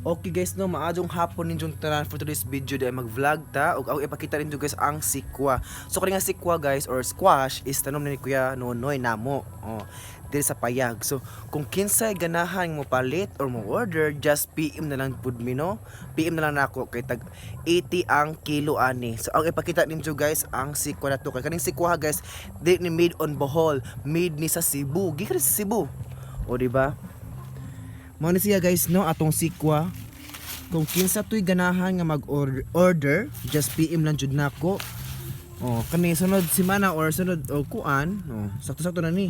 Okay guys, no, maadong hapon ninyong tanan for today's video dahil mag-vlog ta ug ako ipakita ninyo guys ang sikwa. So kani nga sikwa guys or squash is tanom ni Kuya Nonoy namo. Diri sa payag. So kung kinsay ganahan mo palit or mo order, just PM na lang pud mi no. PM na lang nako kay tag 80 ang kilo ani. So ang ipakita ninyo guys ang sikwa na to. Kay kaning sikwa guys, di ni made on Bohol, made ni sa Cebu. Gikan sa Cebu. O di ba? Mao ni siya guys no atong sikwa. Kung kinsa to'y ganahan nga mag-order, just PM lang jud nako. Kani sunod semana or sunod kuan, sakto-sakto na ni.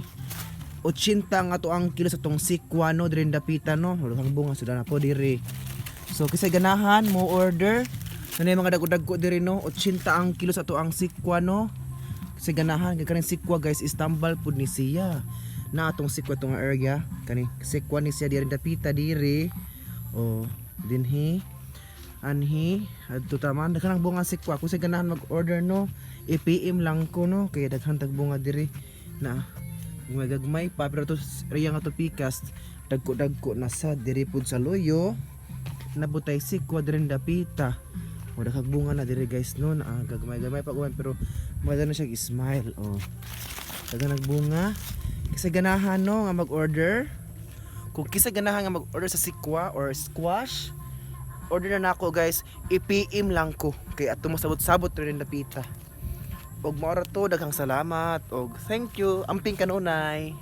80 ang ato ang kilo sa tong sikwa no diri dapita no. Ang bunga sudah na po diri. So kisay ganahan mo order, nanay mga dagko-dagko diri no. 80 ang kilo sa ato ang sikwa no. Kisay ganahan kay kaning sikwa guys istambal pud ni siya. Na atong sikwa tong area kani sikwa ni siya diri dapita diri. Dinhi anhi adto taman daghang bunga sikwa kung sa ganahan mag-order no i-PM lang ko no kay daghang tag bunga diri na gagmay pa pero to area nga to pikas dagko na sa diri pud sa loyo nabutay sikwa diri dapita o daghang bunga na diri guys no na gagmay pa kuan pero maganda na siya smile daghang nagbunga kasi ganahan no nga mag-order. Kung kisa ganahan nga mag-order sa sikwa or squash, order na nako guys, i-PM lang ko kay ato mo sabot-sabot rin napita. Og maura to daghang salamat og thank you amping kanunay.